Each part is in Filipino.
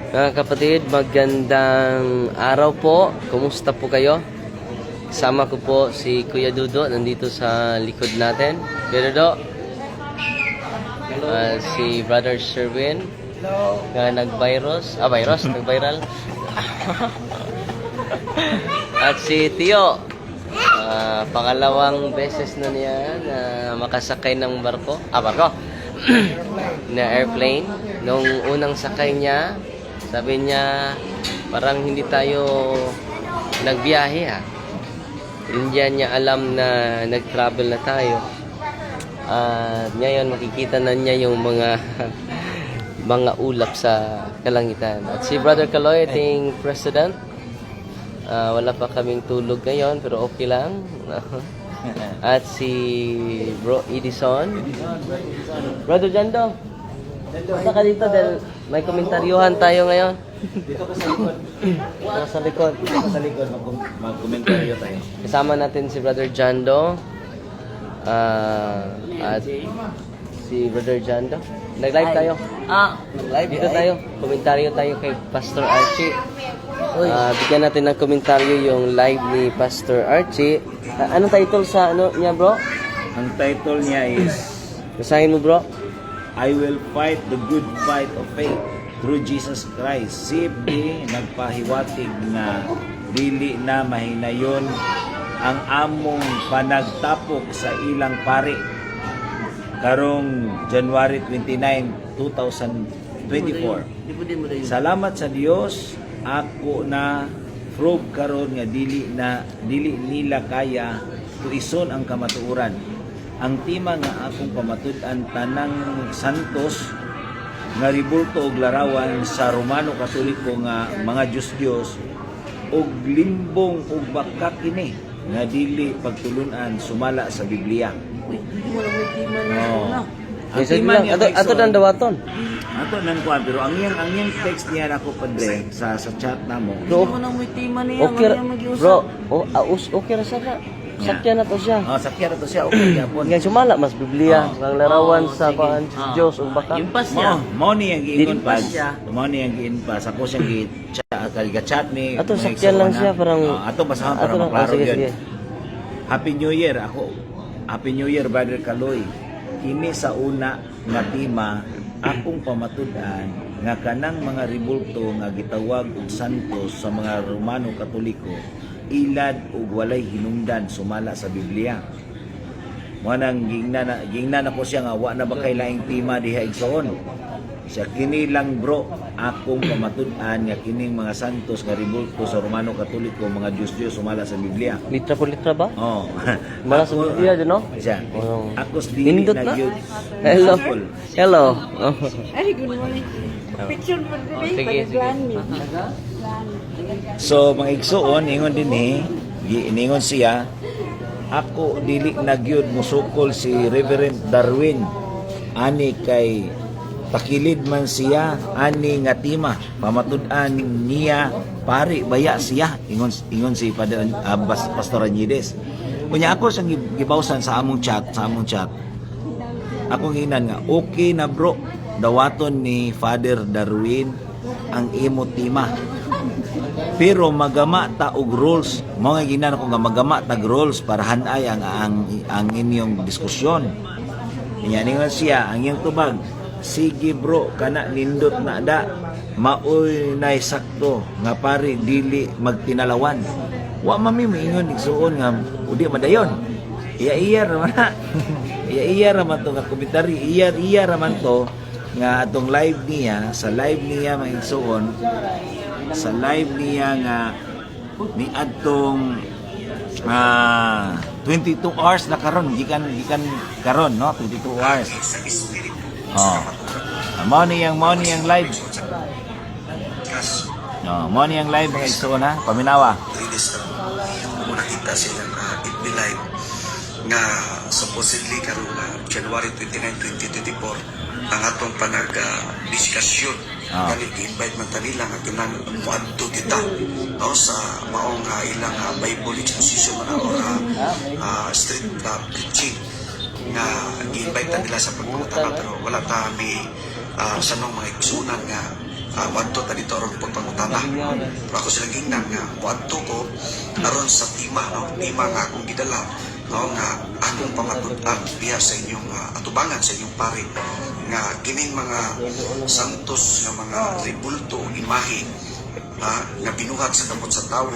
Mga kapatid, magandang araw po. Kumusta po kayo? Kasama ko po si Kuya Dudo, nandito sa likod natin. Kuya Dudo, si Brother Sherwin, na nag-viral. At si Tio, pangalawang beses na niya na makasakay ng barko. Na airplane. Nung unang sakay niya, sabi niya, parang hindi tayo nagbiyahe ha. Hindi niya alam na nag-travel na tayo. At ngayon makikita na niya yung mga mga ulap sa kalangitan. At si Brother Kaloy, ating president, wala pa kaming tulog ngayon pero okay lang. At si Bro Edison, Brother Jando, punta ka dito dahil may komentaryuhan tayo ngayon. Dito ka sa likod. Mag-komentaryo tayo. Kasama natin si Brother Jando at si Brother Jando. Nag-live tayo. Nag-live dito tayo. Komentaryo tayo kay Pastor Archie. Bigyan natin ng komentaryo yung live ni Pastor Archie. Anong title sa niya, bro? Ang title niya is Basahin mo, bro. I will fight the good fight of faith through Jesus Christ. Sibdi nagpahiwatig na dili na mahinayon ang among panagtapok sa ilang pari karong January 29, 2024. Salamat sa Dios, ako na prove karon nga dili nila kaya tuison ang kamatuoran. Ang tema nga akong pamatud-an tanang santos nga ribulto og larawan sa Romano Katoliko nga mga Diyos og limbong og baka kini nga dili pagtulunan sumala sa Biblia. Ang tema niya Ato dan dawaton. ato nang kuan pero ang iyang text niya nako padre sa chat namo. Bro, okay, bro. Okay ra sa sakyan na to siya. Sakyan na to siya okay gyapon. Ngayon sumala mas Biblia, ang larawan sa kuan Diyos ug baka. Impas niya. Mao ni ang giingon pa. Impas siya. Mao ni ang giinpas. Ako siyang gi-chat ni. Ato sakyan lang siya parang ato basahan para maklaro yun. Happy New Year ako. Happy New Year Brother Kaloy. Kini sa una nga tema akong pamatud-an nga kanang mga ribulto nga gitawag og santos sa mga Romano Katoliko ilad ug walay hinungdan sumala sa Biblia. Mo nang gingnan ako siya nga wa na ba kay laing tema diha igsoon. Siya kini lang bro akong pamatud-an nga kining mga santos nga ribulto sa Romano Katoliko mga Diyos sumala sa Biblia. Litra po litra ba? Oh. Mala sa Biblia din, no? Siya. Oh. Akos dili Nindot na na? gyud. Hello. Hello. Oh. Ay, good morning. Picture mo Sige, today, sige. So mga igsoon ingon dinhi, iningon siya ako dili na gyud musukol si Reverend Darwin ani kay takilid man siya ani nga tema pamatud-an niya pari baya siya ingon si Father Pastor Añides. Kunya ako siyang gibawsan sa among chat ako ginan nga okay na bro dawaton ni Father Darwin ang imo tema pero magama ta og rules mo nga ginan ako nga magama tag rules para hanay ang inyong diskusyon niya ningon siya ang iyong tubag. Sige bro, kana nindot na da. Maoy nay sakto nga pare dili magtinalawan. Wa mami moingon igsuon nga udi madayon. Iya raman na. Iya raman to nga komentary. Iya raman to nga atong live niya, sa live niya maigsuon. Sa live niya nga ni adtong 22 hours na karon gikan karon no 22 hours. Mo ni ang live. Mo ni ang live mga igsoon ha, paminawa. Nakita sila na itbi live nga supposedly karon January 29, 2024 ang atong panag-diskasyon. Galit i-invite man tanila nga kinan muadto kita sa maong ilang Bible exposition man or street preaching nga i-invite nila sa pagpapatana pero wala ta may sanong mga igsunan nga wadto ta dito aron pagpangutana. Pero ako sila gingnan nga wadto ko aron sa tima, no? Tima nga akong gidala, no? Nga akong pamatudan biya sa inyong atubangan sa inyong pare nga kining mga santos nga mga ribulto o imahe nga binuhat sa kamot sa tawo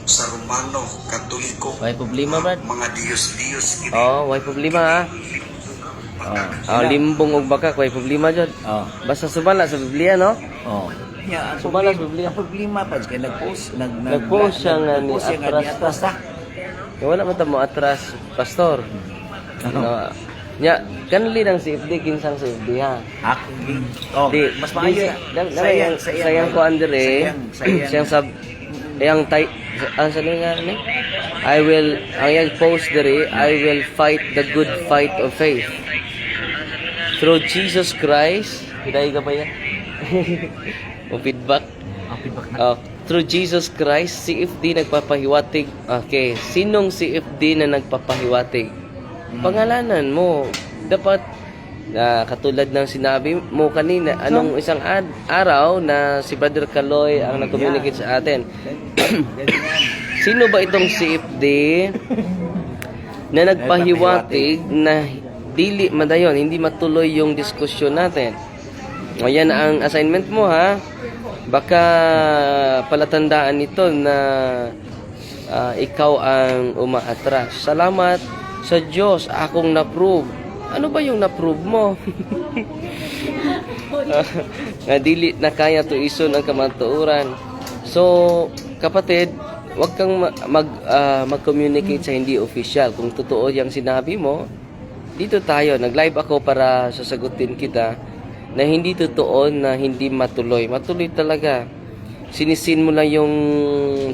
sa Romano, Katoliko, May problema, Brad? mga Diyos-Diyos ini. Oh, may problema ha. Limbong og baka, may problema jud. Oh. Basta sumala sa Biblia, no? Oh. Yeah, ang Sumala problema, sa Biblia. ang problema pa kay Nag-post siya nga ni nag-post siya nga ni atras atras ta. Kaya wala man ta mo atras, pastor. No. Nya, kanli nang si FD kinsang si FD ha. Ako oh, Di, mas maayo di, na. sayang ko Andre. Sayang sab yang tay ang sabi nga ni ang yang post dere, I will fight the good fight of faith through Jesus Christ. Hiday ka pa yan? O feedback? Through Jesus Christ, si FD nagpapahiwatig. Okay, sinong si FD na nagpapahiwatig? Pangalanan mo. Dapat katulad ng sinabi mo kanina, anong isang araw na si Brother Kaloy ang nag-communicate sa atin. Sino ba itong si FD na nagpahiwatig na dili madayon, hindi matuloy yung diskusyon natin? Ayan ang assignment mo ha. Baka palatandaan nito na ikaw ang umaatras. Salamat sa Diyos, akong na-prove. Ano ba yung na-prove mo? Nga dili na kaya tuison ang kamatuoran. So, kapatid, wag kang mag-communicate sa hindi official. Kung totoo yung sinabi mo, dito tayo. Nag-live ako para sasagutin kita na hindi totoo na hindi matuloy. Matuloy talaga. Sinisin mo lang yung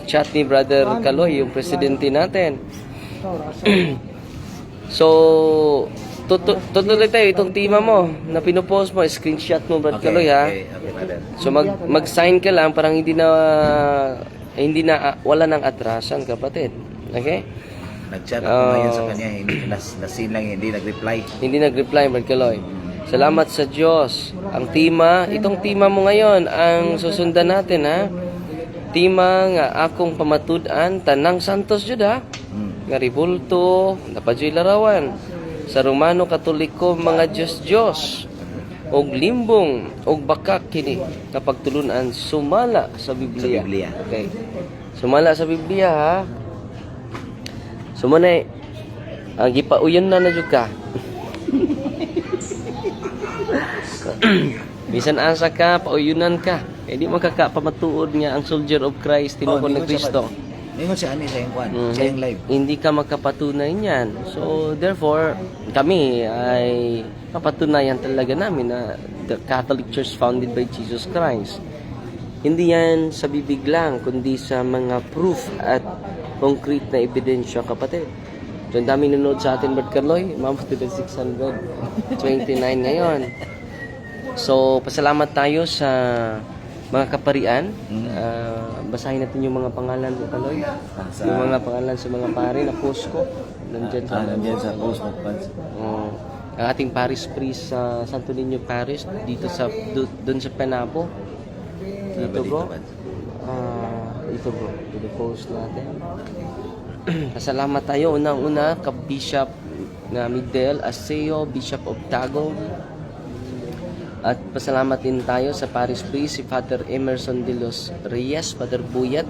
chat ni Brother Kaloy, yung presidente natin. So, tutuloy tayo itong tema mo na pinupost mo, screenshot mo, Brad Kaloy, ha? Okay, brother. So, mag-sign ka lang, parang hindi na, wala nang atrasan, kapatid. Okay? Nag-chat ako ngayon sa kanya, hindi nasin lang, hindi nag-reply. Hindi nag-reply, Brad Kaloy. Salamat sa Diyos. Ang itong tema mo ngayon, ang susundan natin, ha? Tema nga akong pamatudan, tanang santos jud, ha? Nga ribulto, napadyo'y larawan. Sa Romano Katoliko, mga Diyos-Diyos. Og limbong, og bakak kini. Kapag tulunan, sumala sa Biblia. Sa Biblia. Okay. Sumala sa Biblia, ha? Sumanay, ang gipauyon na jud ka. Bisan asa ka, pauyunan ka. Kaya di makakapamatuod nga ang soldier of Christ, tinukon ng Kristo. Ngayon siya ani sa yung kwan, sa yung live. Hindi ka magkapatunay niyan. So, therefore, kami ay papatunayan talaga namin na the Catholic Church founded by Jesus Christ. Hindi yan sa bibig lang, kundi sa mga proof at concrete na ebidensya, kapatid. So, ang dami nanood sa atin, Brad Carloy. Umabot to 629 ngayon. So, pasalamat tayo sa mga kaparian. Basahin natin yung mga pangalan mo, Kaloy. Yung mga pangalan sa mga pare na post ko. Nandyan sa post mo. ang ating parish priest sa Santo Niño Parish dito sa doon sa Penapo. Dito bro. Dito bro. Dito post natin. Pasalamat tayo unang-una kay Bishop na Miguel Aseo, Bishop of Tagum. At pasalamat din tayo sa parish priest si Father Emerson de los Reyes, Father Buyat.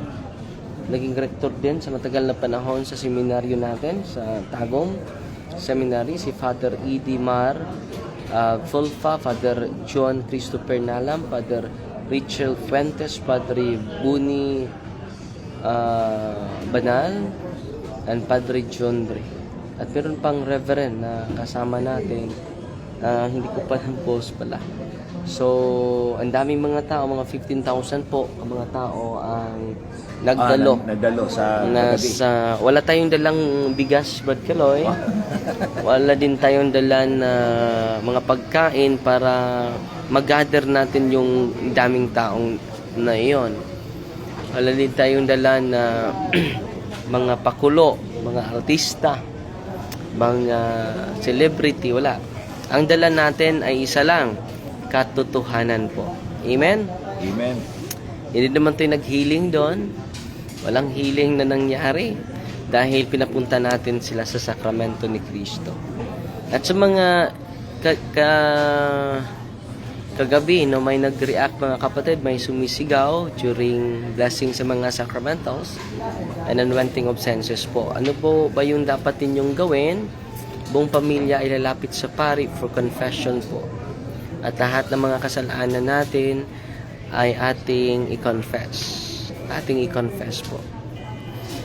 Naging rector din sa matagal na panahon sa seminaryo natin sa Tagum Seminary, si Father E.D. Mar Fulfa, Father John Christopher Nalam, Father Rachel Fuentes, Padre Buni Banal, and Padre John Dre. At meron pang reverend na kasama natin. Hindi ko pa post pala. So, ang daming mga tao, mga 15,000 po ang mga tao ang nagdalo. Nagdalo sa gabi. Wala tayong dalang bigas, Brad Kaloy. Wala din tayong dalang mga pagkain para mag-gather natin yung daming taong na iyon. Wala din tayong dalang mga pakulo, mga artista, mga celebrity, wala. Ang dala natin ay isa lang, katotohanan po. Amen? Amen. Hindi naman tayo nag-healing doon. Walang healing na nangyari dahil pinapunta natin sila sa sakramento ni Kristo. At sa mga kagabi, no, may nag-react mga kapatid, may sumisigaw during blessing sa mga sacramentals and anointing of senses po. Ano po ba yung dapat ninyong gawin? Buong pamilya ay lalapit sa pari for confession po. At lahat ng mga kasalanan natin ay ating i-confess. Ating i-confess po.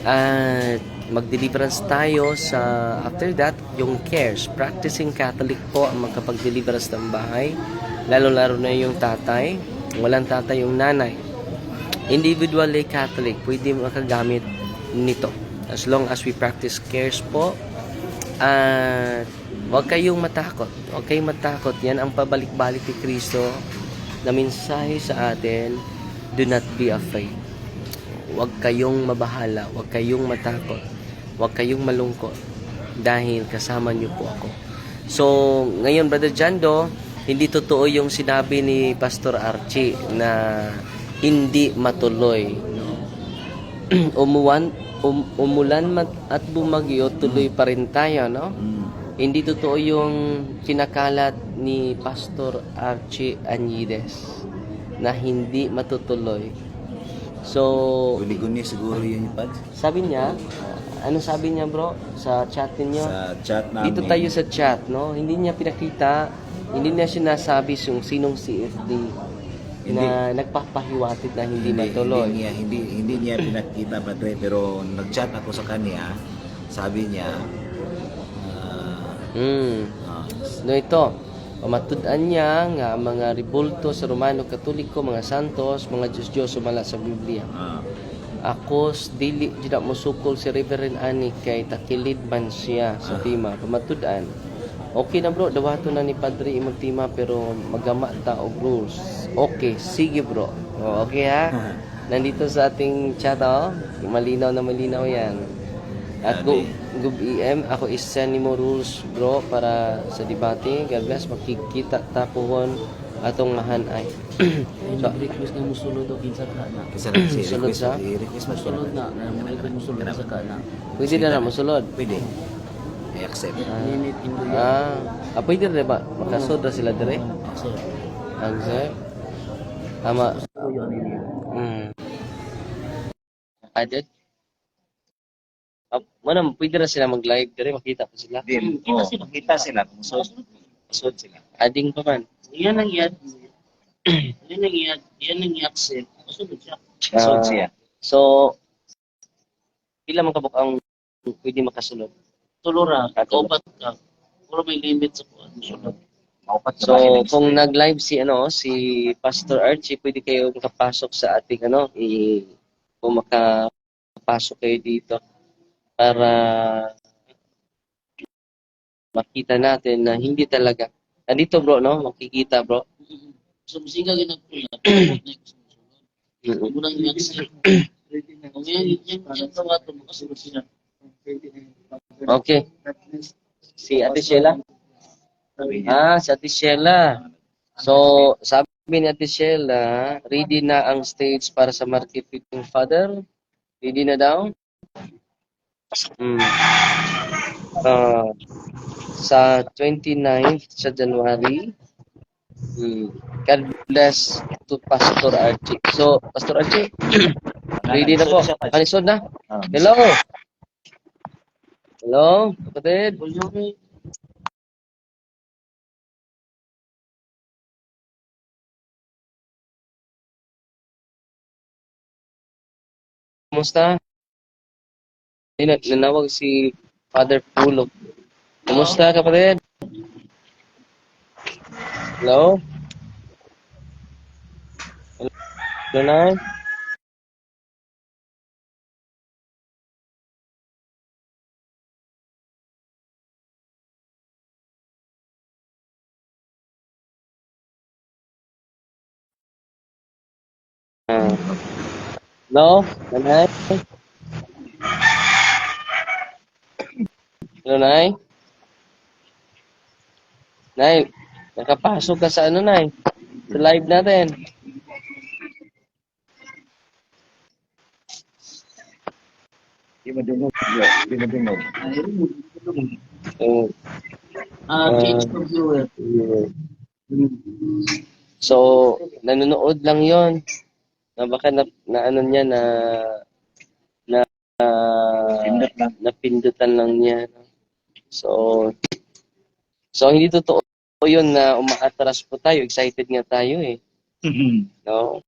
At mag-deliverance tayo sa after that, yung cares. Practicing Catholic po ang magkapag-deliverance ng bahay. Lalo-laro na yung tatay. Walang tatay yung nanay. Individually Catholic, pwede makagamit nito. As long as we practice cares po. At huwag kayong matakot. Huwag kayong matakot. Yan ang pabalik-balik ni Kristo na mensahe sa atin. Do not be afraid. Huwag kayong mabahala. Huwag kayong matakot. Huwag kayong malungkot. Dahil kasama niyo po ako. So, ngayon, Brother Jando, hindi totoo yung sinabi ni Pastor Archie na hindi matuloy. Umulan at bumagyo, tuloy pa rin tayo, no? Hindi totoo yung kinakalat ni Pastor Archie Anyides na hindi matutuloy. So, Guni-guni siguro yun yung pad. sabi niya, ano sabi niya bro sa chat niyo? Sa chat namin. Dito tayo sa chat, no? Hindi niya pinakita, hindi niya sinasabi yung sinong CFD na nagpapahiwatig na hindi matuloy. Hindi niya pinakita, Padre, pero nag-chat ako sa kanya. Sabi niya, No, ito. Pamatud-an niya nga mga ribulto sa Romano Katoliko, mga santos, mga Diyos-Diyos sumala sa Biblia. Ako dili jud mo sukol si Reverend Ani kay takilid man siya sa tima. Pamatud-an. Okay na bro, dawato na ni Padre imong tima pero magama ta og rules. Okay, sige bro. O, okay ha? Nandito sa ating chat malinaw na malinaw yan. At Gub EM, ako isa ni mo rules bro para sa debate. God bless, makikita tapuhon atong mahanay. So, request na musulod o kinsa ka na. Kasi lang si Sulod request, sa? i-request mo Musulod na, request musulod sa ka na. pwede na musulod. Pwede. I-accept. Minute in the Pwede rin ba? Makasod na sila dire? Sir. Ang sir? Tama. Added? Mana pwede na sila mag-live dire, makita pa sila. Kita sila. Masod sila. Adding pa man. Yan ang iyad. Yan ang i-accept. Musulod siya. Masod siya. So, pila man kabuk ang pwede makasulod? Tulura, kaupat ka. Puro may limit sa kuwan. Musulod. So, kung nag-live si Pastor Archie, pwede kayo makapasok sa ating kung makapasok kayo dito para makita natin na hindi talaga. Nandito bro, no? Makikita bro. So, musiga ginagpula. Muna yung i-accept. Kung yan tawato, makasunod siya. Okay. Si Ate Sheila? Si Ate Sheila. So, sabi ni Ate Sheila, ready na ang stage para sa marketing father? Ready na daw? Sa 29th sa January, God bless to Pastor Archie. So, Pastor Archie, ready na po. Panisod na? Hello? Hello, kapatid? Kumusta? Nanawag si Father Pulo. Kumusta, kapatid? Hello? Hello, Nay? Hello? Nanay? Hello, Nay? Nay, nakapasok ka sa Nay? Sa live natin. Di madungog. Di madungog. So, Change of viewer. so, nanonood lang yon na baka na ano niya Pindot lang. napindutan lang niya. So, hindi totoo yun na umaatras po tayo. Excited nga tayo eh. No?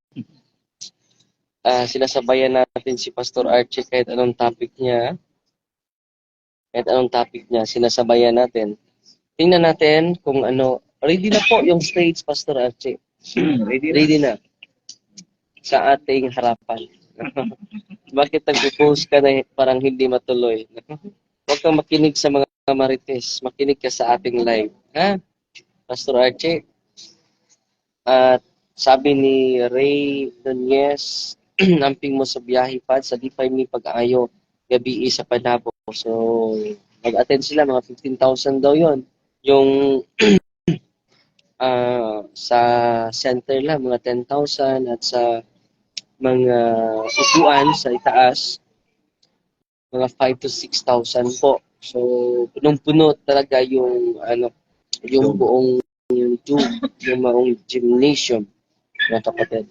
Sinasabayan natin si Pastor Archie kahit anong topic niya. Sinasabayan natin. Tingnan natin kung ano. Ready na po yung stage, Pastor Archie. Ready na. Sa ating harapan. Bakit nag-post ka na parang hindi matuloy? Huwag kang makinig sa mga marites. Makinig ka sa ating live. Ha? Pastor Archie? At sabi ni Ray Nunez, amping mo sa biyahe pa sa D5 ni pag-aayo gabi sa Panabo. So, mag-attend sila, mga 15,000 daw yon. Yung sa center lang, mga 10,000 at sa mga upuan sa itaas, mga 5 to 6,000 po. So, punong-puno talaga yung yung buong yung maong gymnasium, mga kapatid.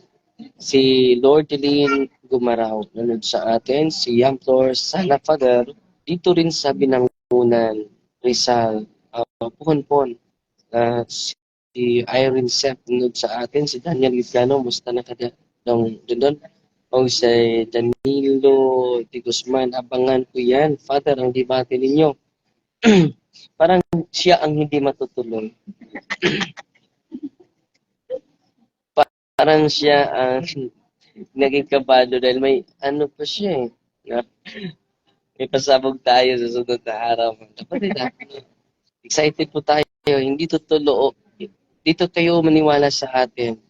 Si Lord Deline Gumaraw, nanood sa atin. Si Young Flor, sana Father, dito rin sa Binangunan, Rizal, Puhon-Pon. Si Irene Sep, nanood sa atin. Si Daniel Gitgano, musta na ka doon? O si Danilo Di Guzman, abangan ko yan. Father, ang debate ninyo. Parang siya ang hindi matutuloy. Parang siya ang naging kabado dahil may ano pa siya eh. Na, may pasabog tayo sa sunod na araw. Kapatid, excited po tayo. Hindi tutulo. Dito kayo maniwala sa atin.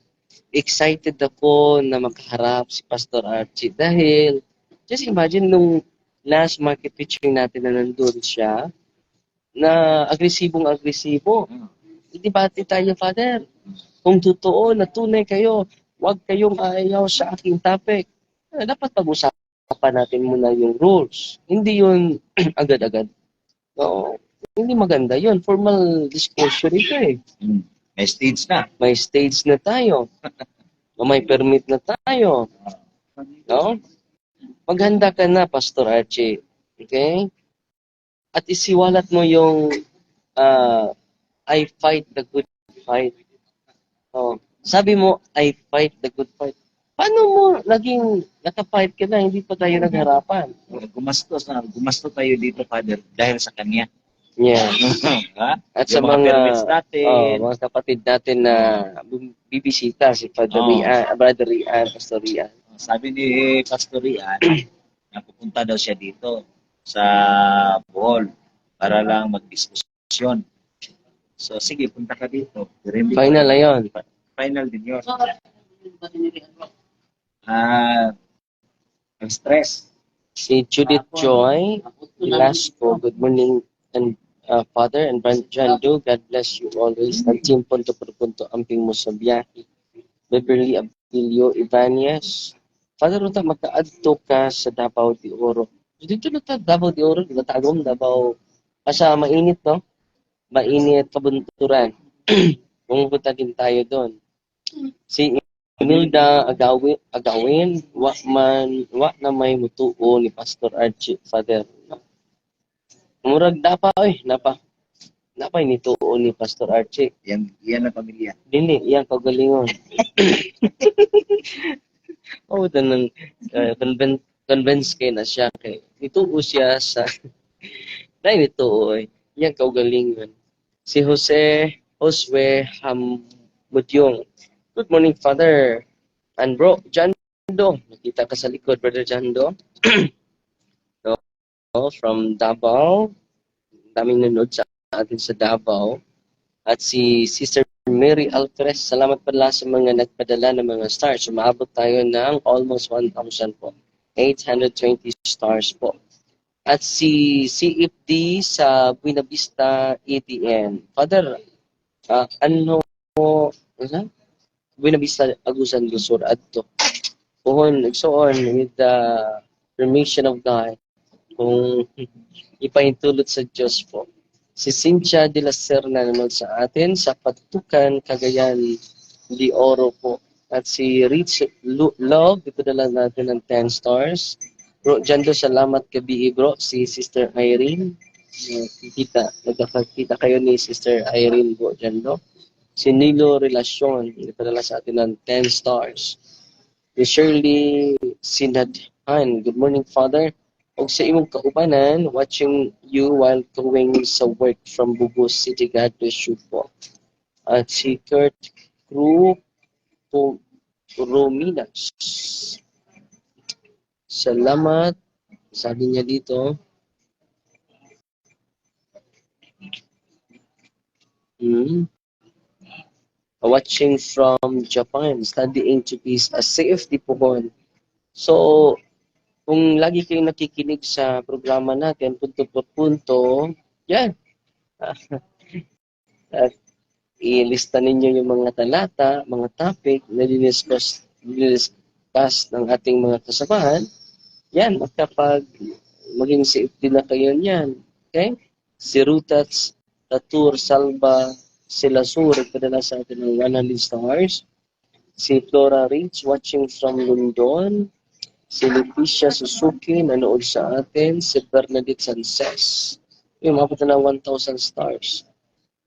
Excited ako na makaharap si Pastor Archie dahil just imagine nung last market teaching natin na nandun siya na agresibong-agresibo. Debate tayo, Father. Kung totoo na tunay kayo, huwag kayong ayaw sa aking topic. Dapat pag-usapan natin muna yung rules. Hindi yun agad-agad. Oo. Hindi maganda yun. Formal disclosure ito eh. May stage na. May stage na tayo. May permit na tayo. No? Maghanda ka na, Pastor Archie. Okay? At isiwalat mo yung I fight the good fight. Oh. Sabi mo, I fight the good fight. Paano mo naging nakafight ka na, hindi pa tayo nagharapan? Gumasto tayo dito, Father, dahil sa kanya. Yeah. Ha? At sa Yung mga permits mga, natin. mga kapatid natin na bibisita, si Father Rian, Brother Rian, Pastor Rian. Sabi ni Pastor Rian, na pupunta daw siya dito sa Bohol para lang magdiskusyon. So, sige, punta ka dito. Final na yun. Final din yun. Stress. Si Judith Joy Velasco, good morning, and Father and John Doe, God bless you always. Nag-team punto amping mo sa biyahe. Beverly Abilio Ibanez, Father Ruta, magka-adto ka sa Davao de Oro. Dito na ta, Davao de Oro, Tagum, Davao. Kasi mainit, no? Mainit, kabunturan. Pumunta din tayo doon. Si Imelda Agawin, wa na may mutuo ni Pastor Archie, Father. Murag napay ni tuo ni Pastor Archie. Yan na pamilya. Dili, yan kagalingon. Nang convince kay na siya kay nituo siya sa dahil nituo yan kagalingon. Si Josue Hamudyong. Good morning, Father. And bro, Jando. Nakita ka sa likod, Brother Jando. From Davao. Daming nanood sa atin sa Davao. At si Sister Mary Alvarez, salamat pala sa mga nagpadala ng mga stars. Umaabot tayo ng almost 1,000 po. 820 stars po. At si CFD sa Buena Vista ATM. Father, Buena Vista Agusan do Sur adto. Puhon nagsuon with the permission of God. kung ipahintulot sa Diyos po. Si Cynthia de la Serna nanonood sa atin sa Patukan, Cagayan de Oro po. At si Rich Love, ito na lang natin ng 10 stars. Bro, dyan do, salamat gabi bro. Si Sister Irene. Nagkakita kayo ni Sister Irene bro dyan do. Si Nilo Relasyon, ito na lang sa atin ng 10 stars. Si Shirley Sinadhan, good morning Father. Og sa imong kaubanan, watching you while going sa work from Bugos City, God bless you po. At si Kurt Rominas. Salamat. Sabi niya dito. Watching from Japan, studying to be a safety pohon. So, kung lagi kayong nakikinig sa programa natin, punto por punto, yan. At ilista ninyo yung mga talata, mga topic na diniscuss ng ating mga kasamahan. Yan, makapag maging safety na kayo niyan. Okay? Si Rutats, Tatur, Salva, Sila Sur, padala sa atin ng 100 stars. Si Flora Rich, watching from London. Si Leticia Suzuki, nanood sa atin. Si Bernadette Sances. Yung mabot na 1,000 stars.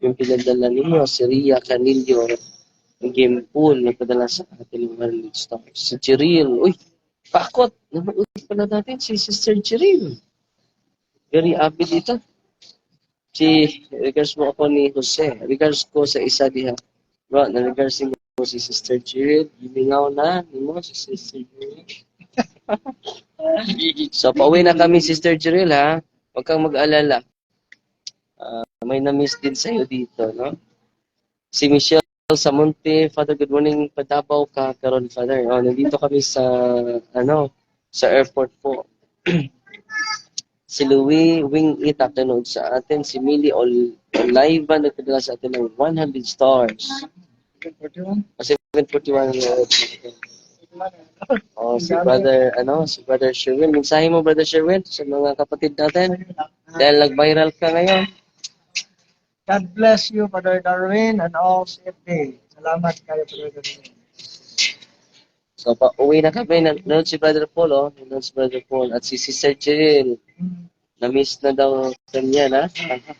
Yung pinadala ninyo, si Ria Canillo, ang game pool, nagpadala sa atin ng 100 stars. Si Cheryl, uy, pakot, nanood pala natin si Sister Cheryl. Very happy dito. Regards mo ako ni Jose. Regards ko sa isa diha. Bro, na-regards mo si Sister Cheryl. Gimingaw na ni mo si Sister Cheryl. So, pauwi na kami, Sister Cheryl, ha? Huwag kang mag-alala. May na-miss din sa'yo dito, no? Si Michelle Samonte, Father, good morning. Padabaw ka karon, Father. Nandito kami sa, sa airport po. Si Louie Wing Itak nanood sa atin. Si Millie Oliva nagpadala sa atin ng 100 stars. 741. Si Brother Sherwin. Mensahe mo, Brother Sherwin, sa mga kapatid natin. Dahil nag-viral ka ngayon. God bless you, Brother Darwin, and all safe day. Salamat kayo, Brother Darwin. So, uwi na kami. Nanood si Brother Paul, Nanood si Brother Paul. At si Sister Jill. Na-miss na daw kanya, na?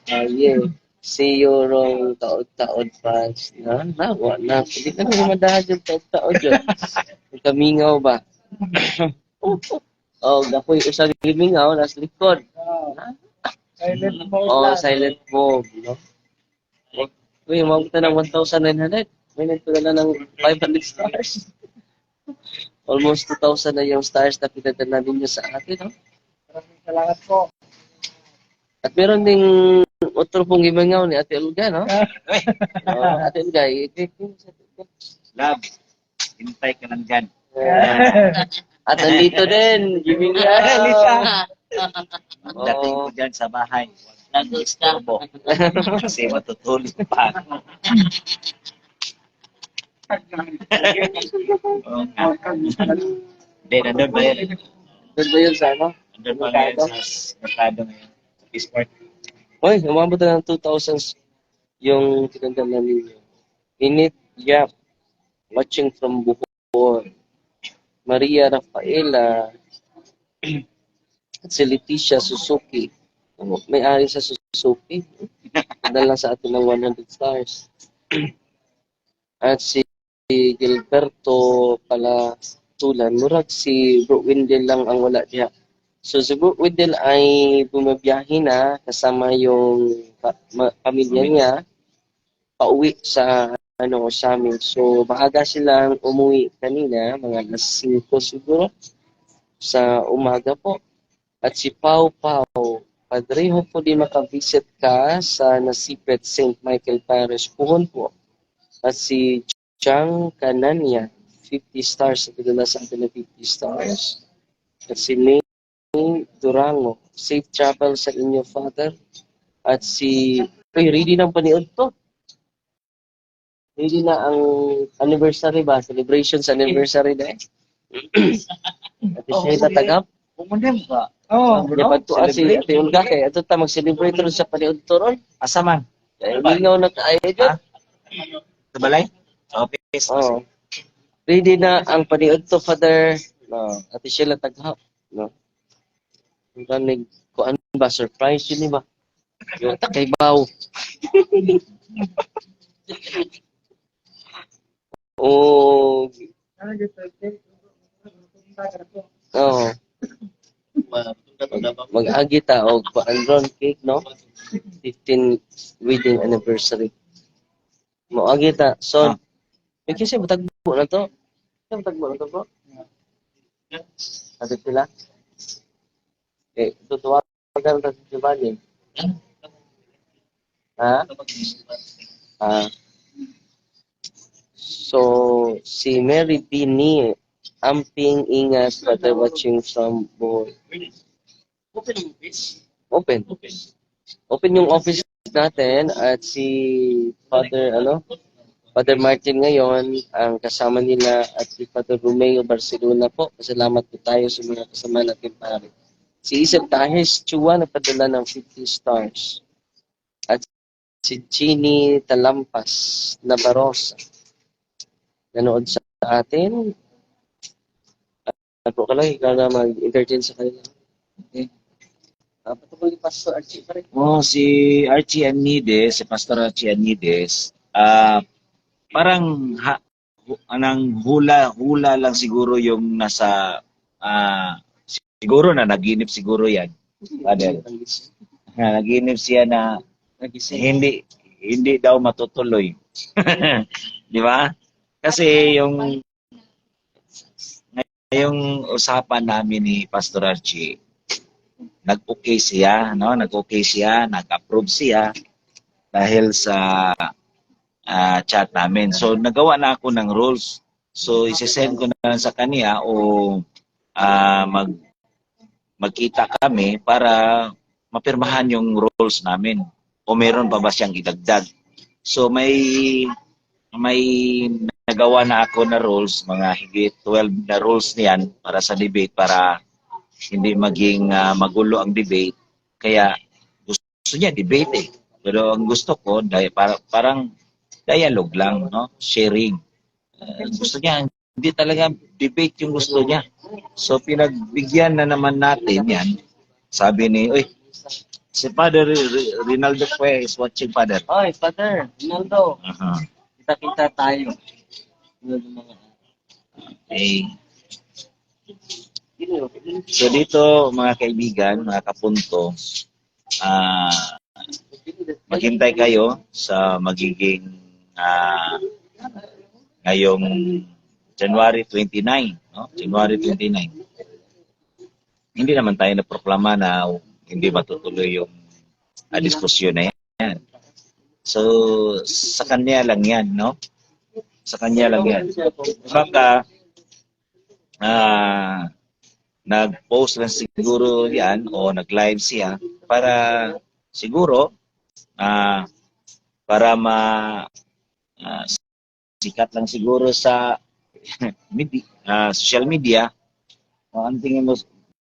Yeah. See you wrong taod-taod pa. Nawa na. Hindi ka na madahan yung taod-taod yun. Kamingaw ba? Gapoy usang limingaw, nasa likod. Silent mode. Silent mode, no? Uy, umabot na ng 1,900. May nagpadala ng 500 stars. Almost 2,000 na yung stars na pinadala ninyo sa atin, no? Maraming salamat po. At meron ding otro pong gimangaw ni Ate Olga, no? Ate Olga, Love, hintay ka lang dyan. At andito din, gimingaw. Lisa. Dating ko dyan sa bahay. Nag-istorbo. Kasi matutulog pa. Hindi, nandun ba yun? Doon ba yun sa ano? Nandun ba ngayon sa merkado ngayon? Sa Peaceport. Uy, umabot na ng 2,000 yung tinandala ninyo. Init Yap, watching from Bohol. Maria Rafaela, at si Leticia Suzuki. May-ari sa Suzuki. Dala sa atin ng 100 stars. At si Gilberto Palatulan. Murag si Bro Wendell lang ang wala diya. So si Bro Wendell ay bumabiyahe na kasama yung pamilya niya pauwi sa sa amin. So maaga silang umuwi kanina, mga alas 5 siguro sa umaga po. At si Pau Pau, Padre, hopefully makavisit ka sa Nasipet St. Michael Parish. Puhon po. At si Chang Canania, 50 stars. Nagdala sa atin na 50 stars. At si May Durango, safe travel sa inyo, Father. At si, ready ng paniod to. Ready na ang anniversary ba? Celebration sa anniversary na eh. At siya tatagap. Pumundem ka. Oh, Dapat to asi ate Olga kay ato ta mag-celebrate ron sa paniud ron. Asa man? Kay mingaw na kaayo Ha? Sa balay? Okay. Oh. Ready na ang paniud to, Father. No, ati sila taghap, no. Ang kanig kuan ba surprise yun ba? Yung takay baw. Oh, ano dito? oh. Mag-agi ta og pa-andron cake, no? 15th wedding anniversary. Mo agi ta. So, may kasi matagbo na to. Kasi matagbo na to, bro. Ate sila. Eh, tutuwa ka na sa Giovanni. Ha? Ah. So, si Mary Pini, amping ingat Father watching from Bohol. Open. Open yung office natin at si Father, Father Martin ngayon, ang kasama nila at si Father Romeo Barcelona po. Pasalamat po tayo sa mga kasama natin pare. Si Isab Tahis Chua nagpadala ng 50 stars. At si Chini Talampas Nabarosa nanood sa atin. Ako ka lang, ikaw na mag-entertain sa kanila. Okay. Patuloy ni Pastor Archie pa rin. Oh, si Archie Anides, si Pastor Archie Anides, parang anang hula lang siguro yung nasa siguro na naginip siguro yan. Father. Naginip siya na hindi daw matutuloy. Di ba? Kasi yung usapan namin ni Pastor Archie, nag-okay siya, no? Nag-okay siya, nag-approve siya dahil sa chat namin. So nagawa na ako ng rules. So isi-send ko na lang sa kanya o magkita kami para mapirmahan yung rules namin. O meron pa ba siyang idagdag? So may nagawa na ako na rules, mga higit 12 na rules niyan para sa debate para hindi maging magulo ang debate. Kaya gusto niya debate eh. Pero ang gusto ko parang dialogue lang, no? Sharing. Gusto niya hindi talaga debate yung gusto niya. So pinagbigyan na naman natin yan. Sabi ni, "Uy, si Father Rinaldo Cue is watching, Father." Oy, Father, Rinaldo. Kita-kita tayo. Okay. So dito mga kaibigan, mga kapunto, maghintay kayo sa magiging ngayong January 29, no? January 29. Hindi naman tayo naproklama na hindi matutuloy yung diskusyon na yan. So sa kanya lang yan, no? Sa kanya lang yan. Baka nag-post lang siguro yan o nag-live siya para siguro para sikat lang siguro sa social media. Ang tingin mo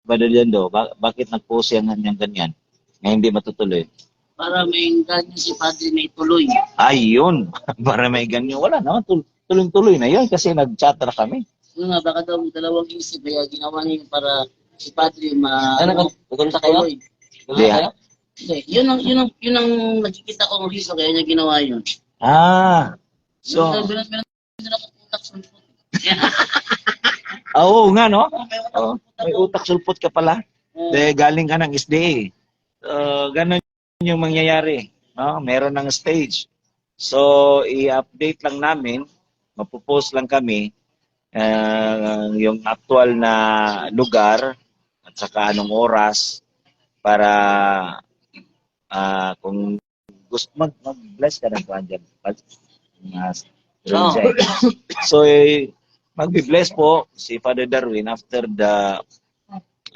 ba dyan do? Bakit nag-post yan ganyan na hindi matutuloy? Para may ganyan si Padre na ituloy. Ayun, para may ganyan. Wala naman, tuloy-tuloy na yun kasi nag-chat na kami. Yung nga, baka daw dalawang isip, kaya ginawa niya para si Padre Nagpunta kayo? Hindi, ha? Hindi, yun ang nakikita kong reason kaya niya ginawa yun. So, Meron din ako utak sulpot. oo nga, no? Oh, may utak sulpot ka pala. Galing ka ng SDA. Ganun yung mangyayari. No? Meron ng stage. So, i-update lang namin. Mapupost lang kami yung actual na lugar at saka anong oras para kung gusto mag-bless ka ng kuhan dyan. So, magbi-bless po si Father Darwin after the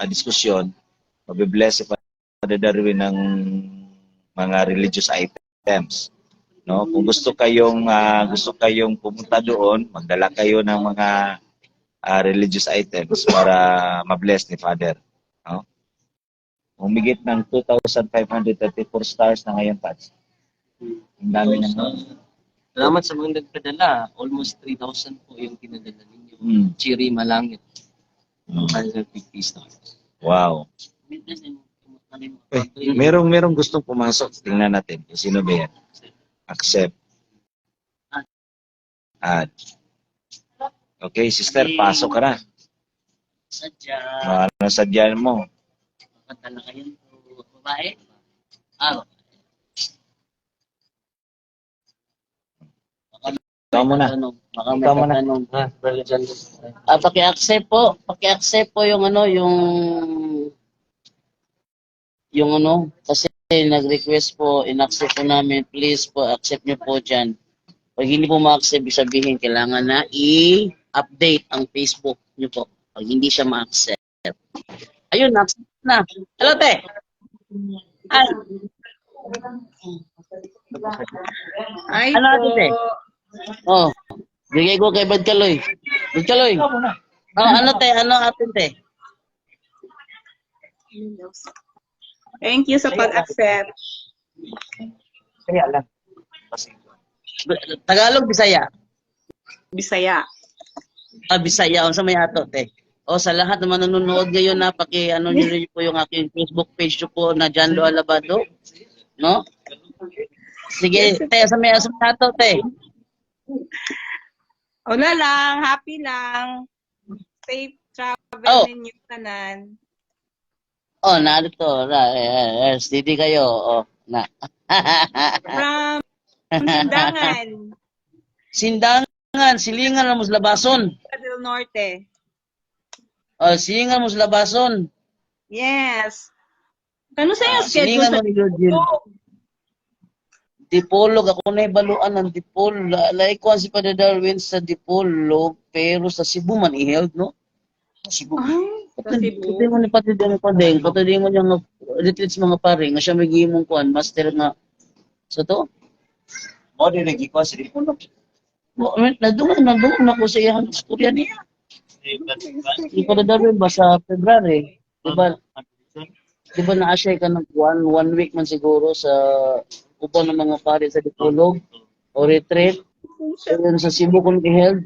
discussion. Magbi-bless si Father Darwin ng mga religious items. No, kung gusto kayong pumunta doon, magdala kayo ng mga religious items para ma-bless ni Father. No? Humigit ng 2,534 stars na ngayon, Pats. Ang dami ng Salamat sa mga nagpadala. Almost 3,000 po yung pinadala ninyo. Chiri Malangit. 150 stars. Wow. Merong gustong pumasok. Tingnan natin. Sino ba yan? Accept. Add. Okay, sister, pasok ka na. Sadya. Ano sadyan mo? Patala kayo. Babae? Ah, Ikaw muna. baka may Ikaw muna. tatanong. Paki-accept po. Paki-accept po yung ano, yung ano, kasi nag-request po, in-accept po namin, please po, accept niyo po dyan. Pag hindi po ma-accept, ibig sabihin, kailangan na i-update ang Facebook niyo po. Pag hindi siya ma-accept. Ayun, na-accept na. Hello, te! Ay, Ay Ano po. natin, te? Oh, bigay ko kay Bad Kaloy. Bad Kaloy. Oh, ano, te? Ano atin, te? Thank you sa pag-accept. Kaya lang. Tagalog, Bisaya. Bisaya. Bisaya, sa may ato, te. O sa lahat na manonood ngayon na ano niyo rin po yung aking Facebook page ko po na Janlo Alabado, no? Sige, te, sa may ato, te. Wala lang, happy lang. Safe travel Oh. ninyo tanan. Oh, narito, steady kayo, oh, na. From Sindangan, Sindangan, silingan na muslabason. del Norte. Oh, silingan muslabason. Yes. Ano sa yung schedule Silingan sa mo ni Eugene. Dipolog, ako na ibaluan ng Dipolog. Like ko si Padre Darwin sa Dipolog, pero sa Cebu man i-held, no? Sa Cebu. Sa Cebu? Pati mo ni Padre Darwin pa din. Pati mo niyang retreats mga pare, nga siya may gihimong kuan, master nga. So to? Mo din nagkikwa sa Dipolog. Nadungan ako sa iyang istorya niya. Si Padre Darwin ba sa February? Diba na-asya ka ng one week man siguro sa upo ng mga pare sa Dipolog o retreat. So yun sa Cebu kung i-held.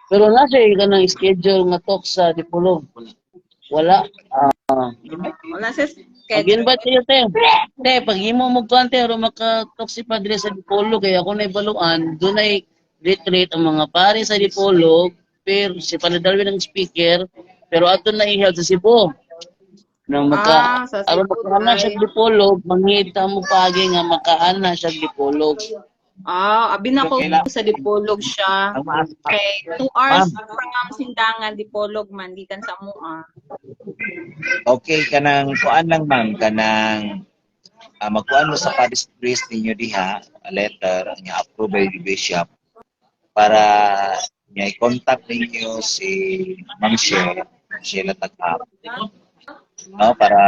Pero nasa ka ng schedule nga talk sa Dipolog. Wala. Wala sa Again schedule. ba tayo, te? Te, pag imo mo kuwante, aro makatalk si Padre sa Dipolog, kaya ako na ibaluan, doon ay retreat ang mga pare sa Dipolog, pero si Padre Darwin ang speaker, pero ato na i-held sa Cebu. Nang Sa aron Cebu. makaana siya Dipolog, mangita mo pagi nga makaana siya Dipolog. Abi na ko sa Dipolog siya. Ang maas. Okay, 2 hours from Sindangan, Dipolog man, di kan sa mua. Okay, kanang kuan lang ma'am, kanang magkuan mo sa Paris Priest ninyo diha, a letter, nga approved by the bishop, para niya i-contact ninyo si Ma'am Sheila Taghap. No, para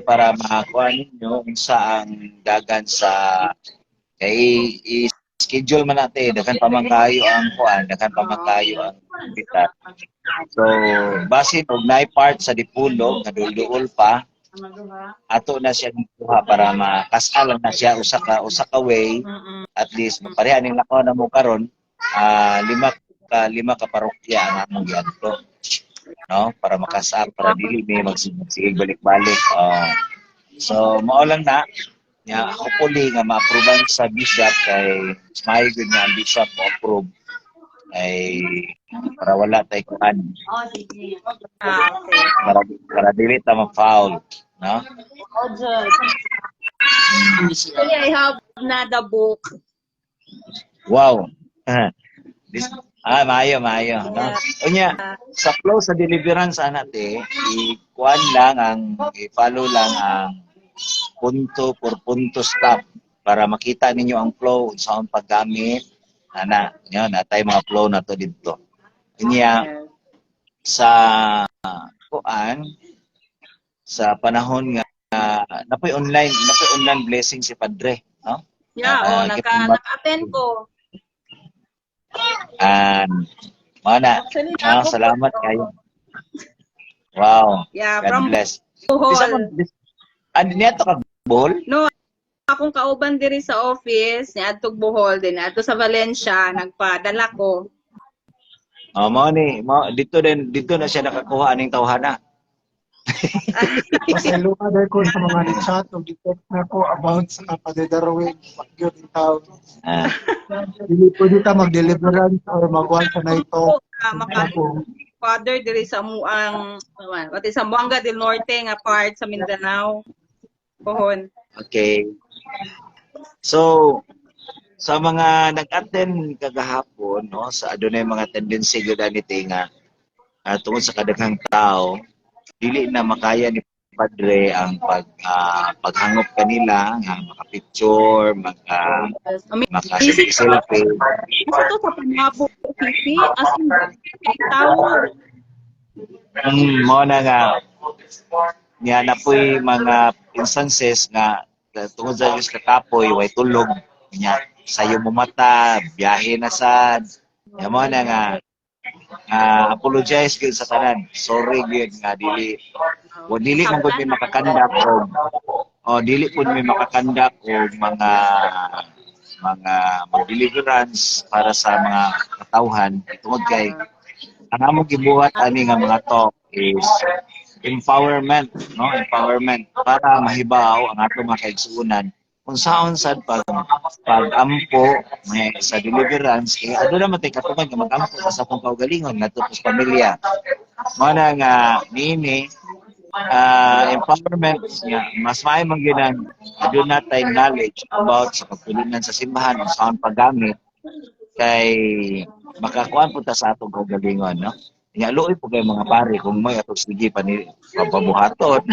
para makakuha ninyo kung saan dagan sa i-schedule man natin, dakan pa man kayo ang kuan, dakan pa man kayo ang bitat. So, basin og naay part sa Dipolog, nadulduol pa, ato na siya kuha para makasalan na siya usa ka way, at least pareha ning lakaw na mo karon, lima ka parokya ang among giadto, no, para makasal, para dili may magsige balik-balik. So mao lang na nya, hopefully nga ma-approve sa bishop, kay may good nga ang bishop mo approve ay para wala tay kuan, Okay. para dili ta ma-foul, no. Actually, I have na the book. Wow. Maayo, no? Unya, sa flow sa deliverance anate, i-kuan lang i-follow lang ang punto por punto step para makita ninyo ang flow sa paggamit na tay mga flow na to dito. Unya, sa kuan sa panahon nga napoy online blessing si Padre, no? Yeah, naka-attend ko. Mana, Salita ko po. salamat kayo. Wow. Yeah, God from bless. Bohol. Niya to ka Bohol? No, akong kauban diri sa office, ni adtog Bohol din, adto sa Valencia, nagpadala ko. Dito na siya nakakuha aning tawhana. Pasayloa dahil ko sa mga nag-chat o detect na ko about sa Father Darwin. Yun yung tao. Ah, Hindi pwede ka mag-deliverance or mag-one sa na ito. Father diri sa muang pati sa Buanga del Norte nga part sa Mindanao. Pohon. okay. So, sa mga nag-attend kagahapon, no, sa adunay mga tendency gyud ani nga tungod sa kadaghang tao, dili na makaya ni Padre ang paghangop kanila, nga makapicture, makaselfie. Ito sa pangabo TV as in kay tao. Mo na nga niya na po'y mga instances nga tungod sa Diyos kakapoy, way tulog niya sayo mo mata, biyahe na sad. Yan mo na nga apologize gyud sa tanan. Sorry gyud nga dili man gud may makakandak o dili pud may makakandak og mga deliverance para sa mga katawhan tungod kay ang among gibuhat ani nga mga talk is empowerment, no? Empowerment para mahibaw ang ato mga kaigsuonan kung saan sad pag-ampo sa deliverance ano naman tay katubag nga mag-ampo sa atong kaugalingon ngadto sa pamilya. Mao na nga niini empowerment nga mas maayo man gyud ang aduna tay knowledge about sa pagtulunan sa simbahan o saan paggamit kay makakuan po ta sa atong kaugalingon, no? Nga luoy po kay mga pare kung may atong sige pa ni papabuhaton.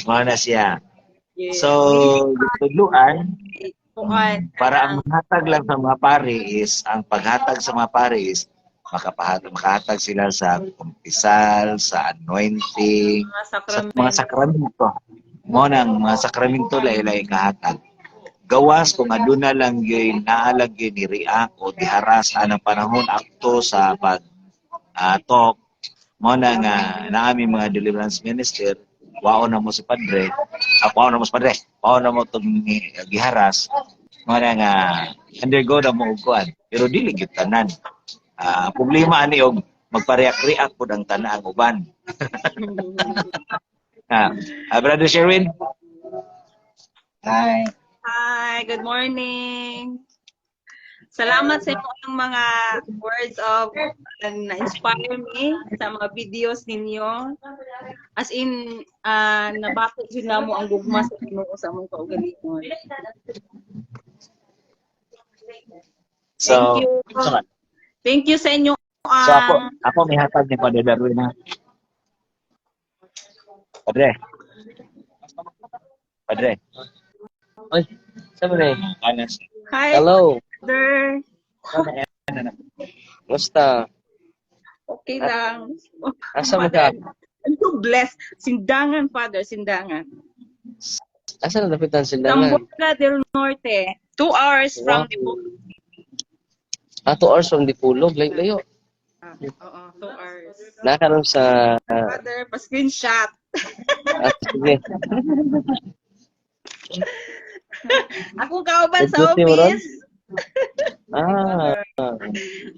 Mana siya. So, tudluan para ang maghatag lang sa mga pare is ang paghatag sa mga pare is makahatag sila sa kumpisal, sa anointing, sa mga sakramento. Mo nang mga sakramento laylay kahatag. Gawas kung aduna lang gyud naalag gyud ni react o diharas anang panahon akto sa pag talk mo na nga naami mga deliverance minister waon na mo si Padre waon na mo tong giharas mo na nga undergo na mo og kuan pero dili gyud tanan problema ani og magpareact-react pud ang tanan ang uban. Brother Sherwin. Hi, good morning. Salamat sa inyong mga words of na-inspire me sa mga videos ninyo. As in, nabakit yun na mo ang gugma sa Ginoo sa mong kaugalingon. So, Thank you sa inyo. so ako may hatag ni Padre Darwin na. Padre. Oy, sabi na Hi, hello. Father. Musta? Okay lang. Asa mo ka? I'm so blessed. Sindangan, Father, Sindangan. Asa na dapitan sindangan? Zamboanga del Norte. 2 hours from the book. 2 hours from Dipulog, layo. Oo, 2 hours. Nakaroon sa Father, pa-screenshot. sige. Akong kauban sa Duty mo ron? office.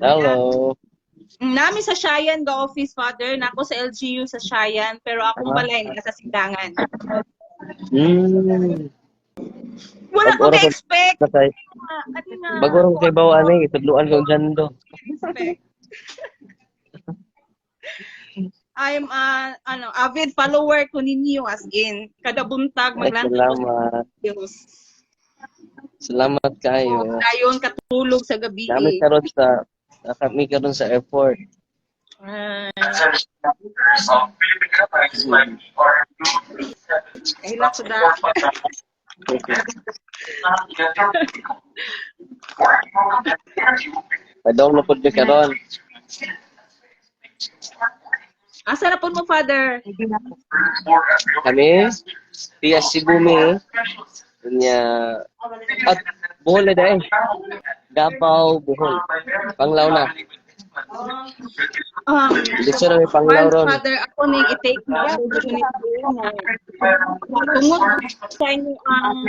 Hello. Nami sa Shayan ga office, Father. Nako sa LGU sa Shayan. Pero akong balay nasa Sindangan. Wala ko na-expect. Bagorong kay bawaan eh. Itudluan kong jando. I'm avid follower ko ninyo as in kada buntag maglantaw Salamat. Diyos. Salamat kayo. Dayon katulog sa gabi. Kami karon sa airport. Hilak ko da. Padong na pud mi karon. Asa na po mo, Father? Kami, Pia Sibumi, kanya, at Bohol na dahil. Davao, Bohol. Panglaw na. Gusto na may panglaw ron. Father, ako na yung i-take mo ang opportunity na tungod sa inyo ang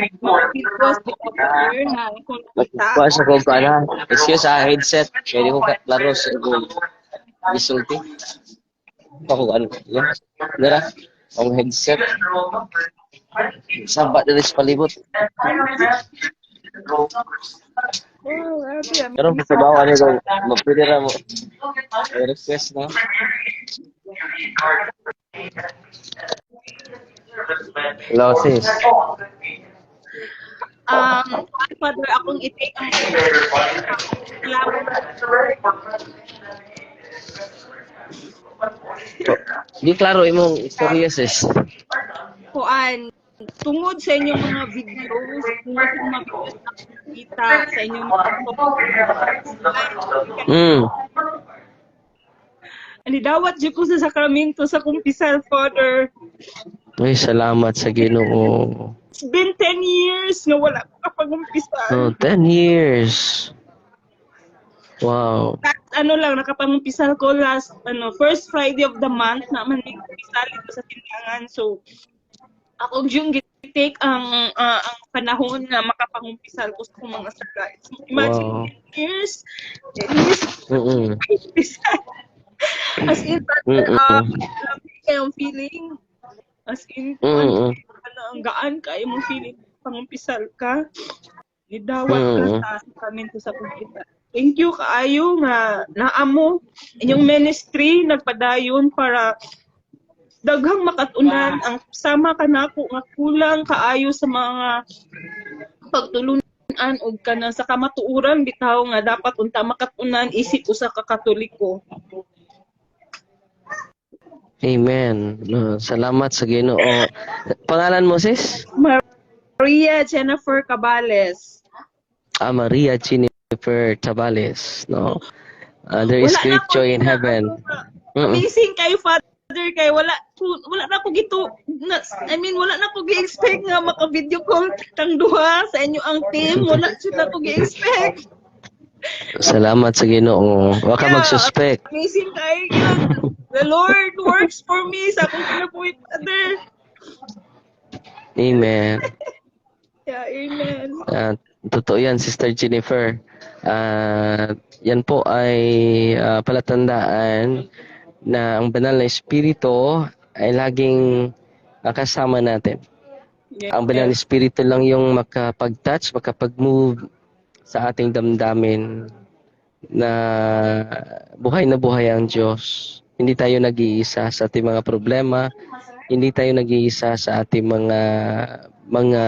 videos di Father na kung nakita. Magkuha sa kong paana. Excuse sa headset. Pwede ko laro sa kong isulti. Ako ano. Yan. Nara. Ang headset. Sabat na sa palibot. Oh, grabe. Pero sa bawah niya, mapwede na mo. May request na. Hello, sis. Father, akong i-take ang salamat. Di klaro imong istorya, sis. Kuan, tungod sa inyong mga videos, tungod sa mga videos na kita sa inyong mga Anidawat dyan ko sa sakramento sa kumpisal, Father. Ay, salamat sa Ginoo. It's been 10 years na wala ko kapag-umpisal. Oh, 10 years. Wow. Ano lang, nakapag-umpisal ko first Friday of the month na man nag-umpisal dito sa tindangan. So, ako yung take ang panahon na makapag-umpisal ko sa mga sagay. So, imagine, 10 years, umpisal. As in, kayong feeling. As in, ang gaan kayo mong feeling pang-umpisal ka. Nidawat ka sa sakramento sa kumpita. Thank you kaayo nga naamo inyong ministry nagpadayon para daghang makatunan ang sama kanako nga kulang kaayo sa mga pagtulunan og kanang sa kamatuoran bitaw nga dapat unta makatunan isip usa ka Katoliko. Amen. Salamat sa Ginoo. Pangalan mo, sis? Maria Jennifer Cabales. Maria Jennifer Tabales. No. There is great joy in heaven. Amazing kayo, Father, kay wala na ko gito. Wala na ko gi-expect nga maka-video call tang duha sa inyo ang team. Wala jud na ko gi-expect. Salamat sa Ginoo. Wa ka mag-suspect. Amazing kayo. The Lord works for me sa akong kinabuhi, Father. Amen. Yeah, amen. Totoo yan, Sister Jennifer. Yan po ay palatandaan na ang banal na Espiritu ay laging kasama natin. Yeah. Ang banal na Espiritu lang yung makapag-touch, makapag-move sa ating damdamin na buhay ang Diyos. Hindi tayo nag-iisa sa ating mga problema, hindi tayo nag-iisa sa ating mga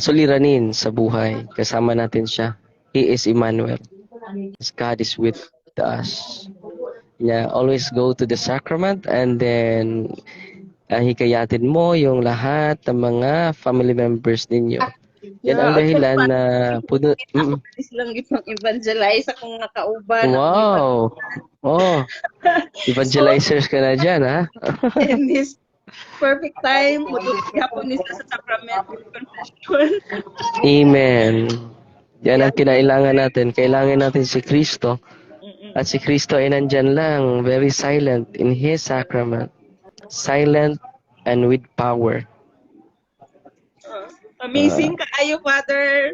suliranin sa buhay. Kasama natin siya. He is Emmanuel. God is with us. Yeah, always go to the sacrament and then hikayatin mo yung lahat ng mga family members ninyo. Yan ang dahilan na puno. Is lang ipang evangelize akong nakauban. Wow. Oh. Evangelizers ka na dyan, ha? In this perfect time, hapon nila sa sacrament with confession. Amen. Yan ang kinailangan natin. Kailangan natin si Kristo. At si Kristo ay nandyan lang, very silent in His sacrament. Silent and with power. Amazing kaayo, Father.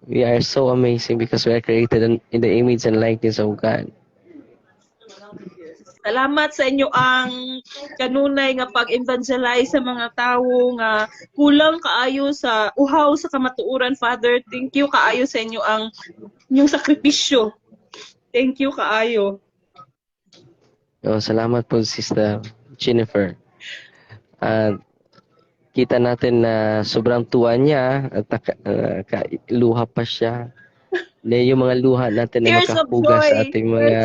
We are so amazing because we are created in the image and likeness of God. Salamat sa inyo ang kanunay nga pag-evangelize sa mga tawo nga kulang kaayo sa uhaw sa kamatuoran, Father. Thank you kaayo sa inyo ang inyong sakripisyo. Thank you kaayo. Salamat po, Sister Jennifer. Kita natin na sobrang tuwa niya at luha pa siya. Yung mga luha natin na makapugas sa ating mga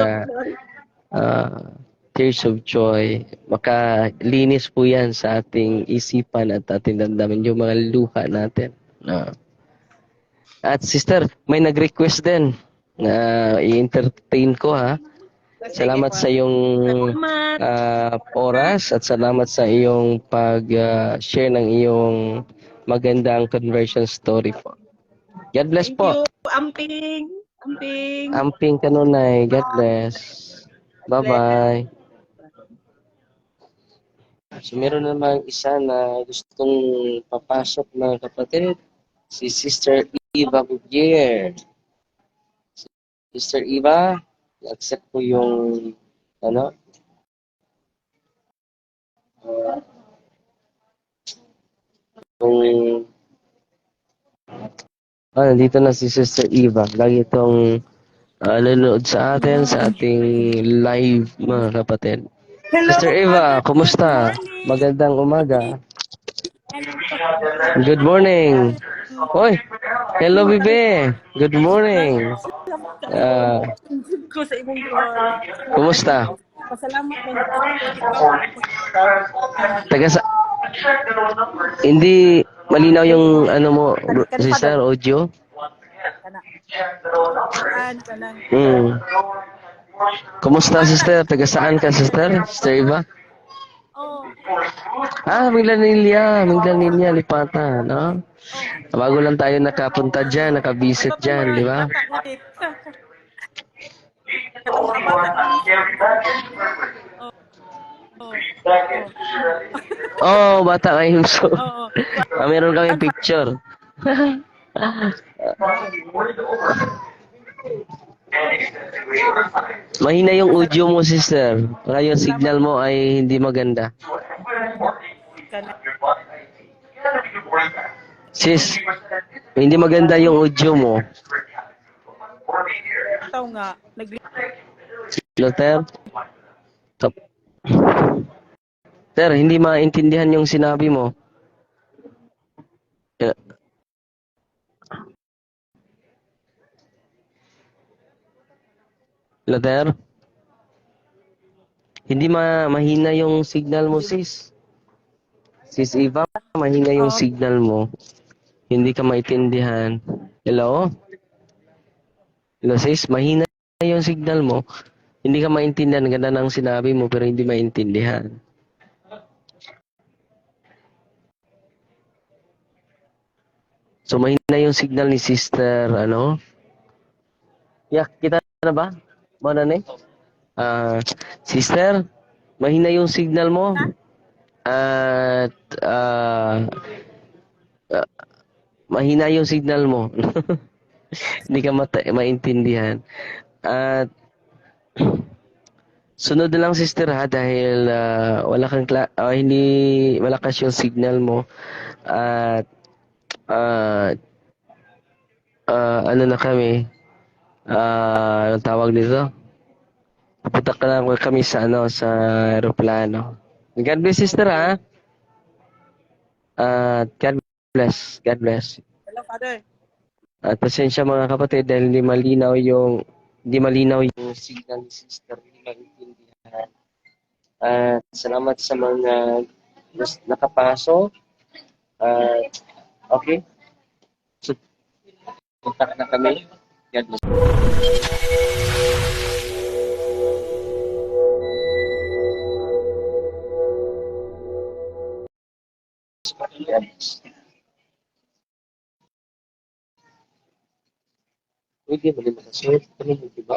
tears of joy. Makalinis po yan sa ating isipan at ating damdamin yung mga luha natin. At sister, may nag-request din na i-entertain ko, ha. Salamat sa iyong Salamat. oras at salamat sa iyong pag-share ng iyong magandang conversion story po. God bless Thank po. you, Amping. Amping. Amping kanunay. God bless. God bless. Bye-bye. So meron namang isa na gustong papasok na kapatid. Si Sister Eva Gugier. Sister Eva, accept ko yung ano, yung nandito na si Sister Eva. Lagi itong nanonood sa atin sa ating live mga kapatid. Hello, Sister Eva, Father. Good kumusta? morning. Magandang umaga. Good morning. Hoy, hello Bibe. Good morning. Ah, Ko sa imong kuan. kumusta? Pasalamat man jud ko ikaw. Taga sa Hindi malinaw yung ano mo, Kani sister, Father. audio. Kana. Kuan kanang Hmm. Kumusta sister? Taga saan ka sister? Sister Eva? oh, Minglanilla, Lipatan, no? oh. Bago lang tayo nakapunta dyan, Ay nakabisit ba dyan, mga di ba? bata ngunit. Katong mga bata ngunit. Oh, oh, oh. Oh, bata kayo. So, Oo. meron kaming Kuan pa. picture. Mahina yung audio mo, sister. Baka yung Salamat signal mo ay hindi maganda. kana. Sis, hindi maganda yung audio mo. Taw nga nag Loter? Tap- Sir, hindi maintindihan yung sinabi mo. Eh, Loter? Hindi mahina yung signal mo, sis. Sis Eva, mahina yung Oo. signal mo. Hindi ka maintindihan. Hello? Hello, sis, mahina yung signal mo. Hindi ka maintindihan. Ganda ng sinabi mo, pero hindi maintindihan. So, mahina yung signal ni sister, ano? Yeah, kita na ba? Mana ni? Sister, mahina yung signal mo. At, mahina yung signal mo. Hindi ka maintindihan. At, sunod na lang sister ha dahil wala kang hindi malakas yung signal mo at ano na kami anong tawag dito? Pupunta ka na kami sa sa aeroplano. God bless sister ha. At God bless. God bless. Hello, Father. At pasensya mga kapatid dahil hindi malinaw yung signal ni sister, hindi maintindihan. At salamat sa mga nakapasok. Okay. So, punta na kami. God bless. God bless. Pwede mo rin makasuot. Ano mo, diba?